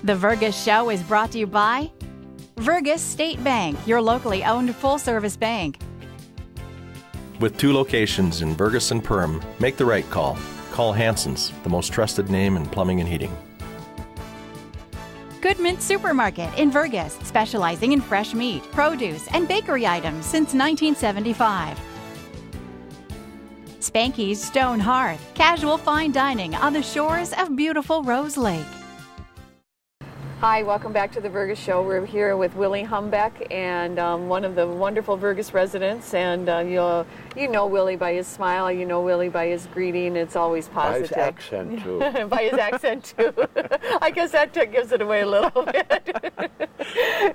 The Vergas Show is brought to you by Vergas State Bank, your locally owned full-service bank. With 2 locations in Vergas and Perham, make the right call. Call Hanson's, the most trusted name in plumbing and heating. Goodman Supermarket in Vergas, specializing in fresh meat, produce, and bakery items since 1975. SPANKY'S Stone Hearth, casual fine dining on the shores of beautiful Rose Lake. Hi, welcome back to the Vergas Show. We're here with Willie Humbeck and one of the wonderful Vergas residents. And you know Willie by his smile, you know Willie by his greeting. It's always positive. By his accent, too. By his accent, too. I guess that gives it away a little bit.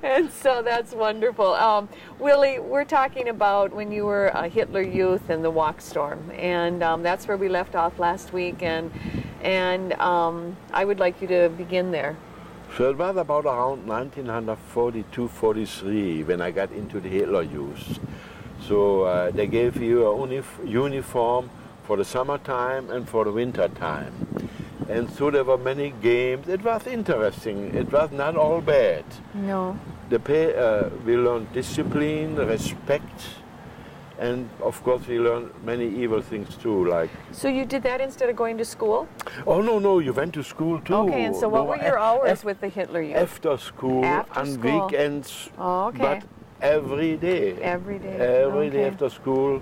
And so that's wonderful. Willie, we're talking about when you were a Hitler Youth and the Walk Storm. And that's where we left off last week. And I would like you to begin there. So it was about around 1942-43 when I got into the Hitler Youth. So they gave you a uniform for the summertime and for the winter time. And so there were many games. It was interesting. It was not all bad. No. We learned discipline, respect, and of course we learned many evil things too, like... So you did that instead of going to school? Oh, no, you went to school too. Okay, and so what were your hours with the Hitler Youth? After school, on weekends, but every day. Every day. Every day after school.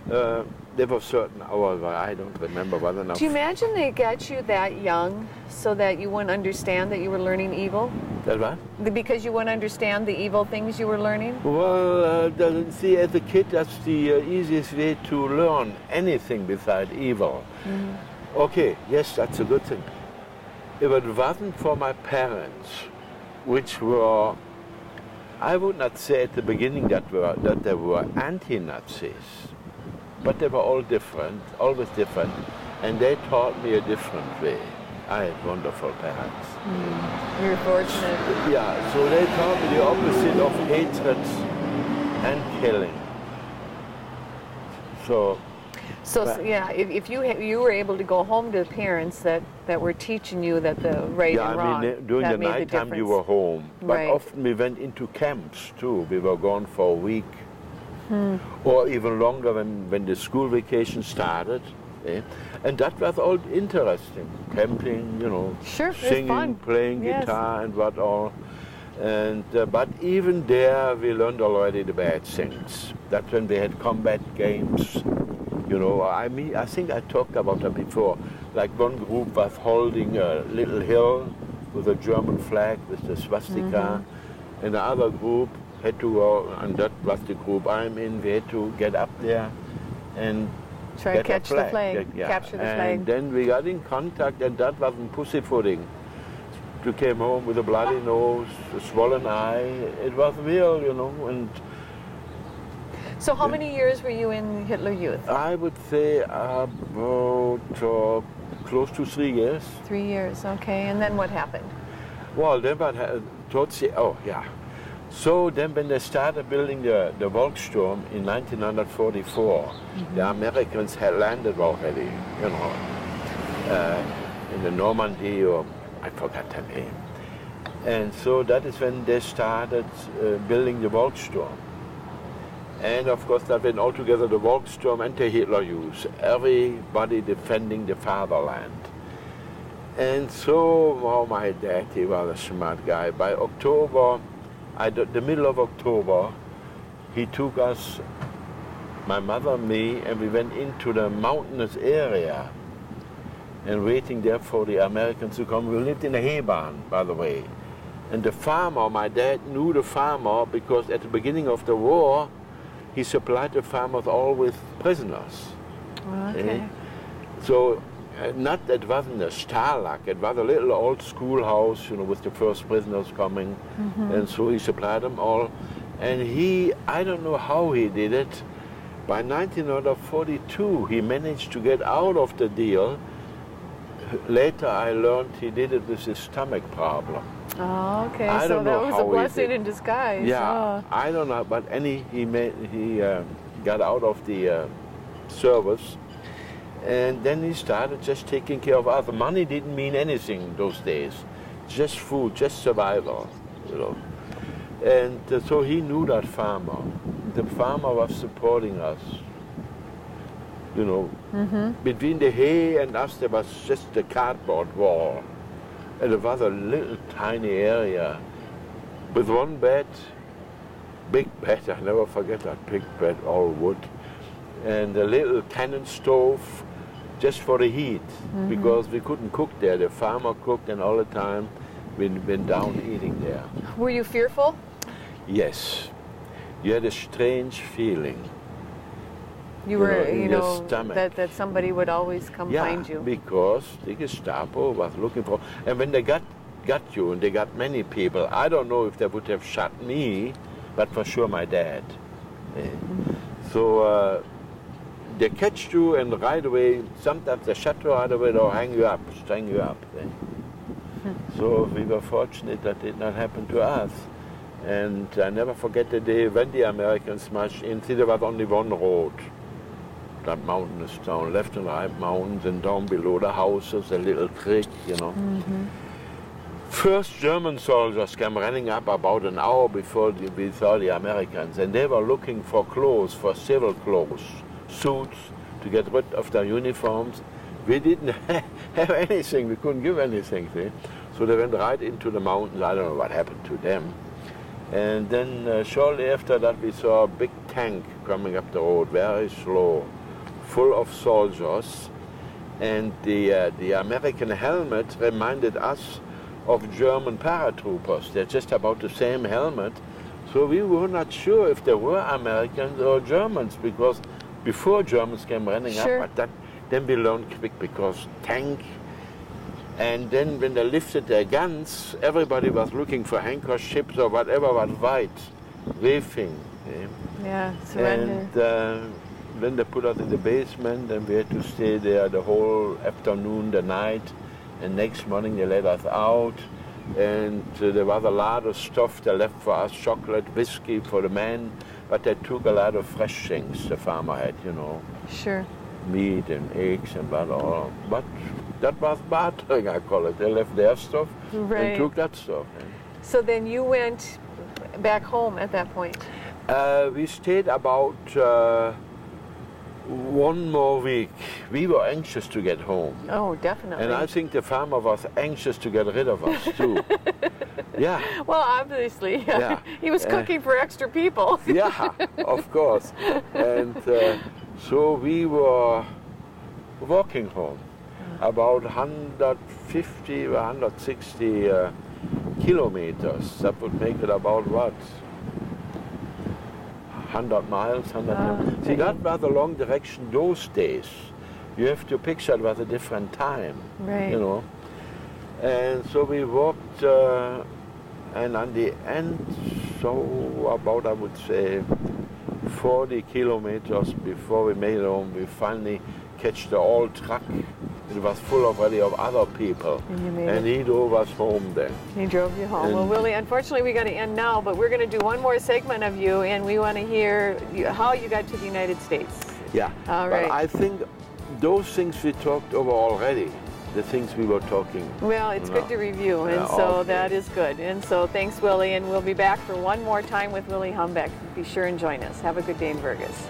There were certain hours, I don't remember well enough. Do you imagine they got you that young so that you wouldn't understand that you were learning evil? That what? Because you wouldn't understand the evil things you were learning? Well, see, as a kid, that's the easiest way to learn anything besides evil. Mm-hmm. Okay, yes, that's a good thing. If it wasn't for my parents, which were, I would not say at the beginning that they were anti-Nazis, but they were all different, always different, and they taught me a different way. I had wonderful parents. You're fortunate. Yeah, so they taught me the opposite of hatred and killing. So yeah, if you were able to go home to parents that were teaching you that the right and wrong, during the night time you were home, but right. Often we went into camps too. We were gone for a week. Or even longer when the school vacation started. And that was all interesting. Camping, singing, playing guitar and what all. And but even there we learned already the bad things. That's when they had combat games. I think I talked about that before. Like one group was holding a little hill with a German flag with the swastika. And the other group had to go, and that was the group I'm in, we had to get up there and try to catch the flag, capture the flag. And then we got in contact, and that wasn't pussyfooting. We came home with a bloody nose, a swollen eye. It was real, and... So how many years were you in Hitler Youth? I would say about close to 3 years. 3 years, okay. And then what happened? Well, then So then when they started building the Volkssturm in 1944, the Americans had landed already, in the Normandy, or I forgot the name. And so that is when they started building the Volkssturm. And of course that went all together, the Volkssturm and the Hitler Youth, everybody defending the fatherland. And so, my dad, he was a smart guy. By October, the middle of October, he took us, my mother and me, and we went into the mountainous area and waiting there for the Americans to come. We lived in a hay barn, by the way. And the farmer, my dad knew the farmer because at the beginning of the war, he supplied the farmers all with prisoners. Okay. So, it wasn't a Stalag, it was a little old schoolhouse, with the first prisoners coming. And so he supplied them all. And I don't know how he did it. By 1942, he managed to get out of the deal. Later I learned he did it with his stomach problem. Oh, okay. So that was a blessing in disguise. Yeah, I don't know, but he got out of the service. And then he started just taking care of us. Money didn't mean anything those days. just food, just survival, you know. And so he knew that farmer. The farmer was supporting us, you know. Between the hay and us, there was just a cardboard wall. And it was a little tiny area with one bed, big bed, I never forget that big bed, all wood, and a little cannon stove just for the heat, because we couldn't cook there. The farmer cooked, and all the time we went down eating there. Were you fearful? Yes. You had a strange feeling. You were, in your stomach. that somebody would always come find you. Because the Gestapo was looking for, and when they got you, and they got many people, I don't know if they would have shot me, but for sure my dad. So they catch you, and right away, sometimes they shut you right away or hang you up, string you up. So we were fortunate that did not happen to us. And I never forget the day when the Americans marched in. See, there was only one road. That mountain is down, left and right mountains, and down below the houses, a little creek, you know. First German soldiers came running up about an hour before we saw the Americans, and they were looking for clothes, for civil clothes, suits, to get rid of their uniforms. We didn't have anything, we couldn't give anything, see? So they went right into the mountains. I don't know what happened to them. And then shortly after that, we saw a big tank coming up the road, very slow, full of soldiers. And the American helmet reminded us of German paratroopers. They're just about the same helmet. So we were not sure if they were Americans or Germans, because before Germans came running up, but that, then we learned quick, because tank. And then when they lifted their guns, everybody was looking for handkerchiefs or whatever was white, waving. Yeah, surrender. And then they put us in the basement, and we had to stay there the whole afternoon, the night. And next morning they let us out, and there was a lot of stuff they left for us, chocolate, whiskey for the men, but they took a lot of fresh things the farmer had, you know. Sure. Meat and eggs and that all. But that was bartering, I call it. They left their stuff and took that stuff. So then you went back home at that point? We stayed about 1 more week. We were anxious to get home. Oh, definitely. And I think the farmer was anxious to get rid of us, too. Yeah. Well, obviously, yeah. He was cooking for extra people. Yeah, of course. And so we were walking home, about 150 or 160 kilometers. That would make it about what? 100 miles, 100 See, that was a long direction those days. You have to picture it was a different time, you know. And so we walked, and on the end, so about, I would say, 40 kilometers before we made it home, we finally catch the old truck. It was full already of other people. And he drove us home then. He drove you home. Well, Willie, unfortunately we got to end now, but we're going to do one more segment of you, and we want to hear how you got to the United States. Yeah. All right. But I think those things we talked over already, the things we were talking. Well, it's good to review, and so that is good. And so thanks, Willie, and we'll be back for one more time with Willie Humbeck. Be sure and join us. Have a good day in Vergas.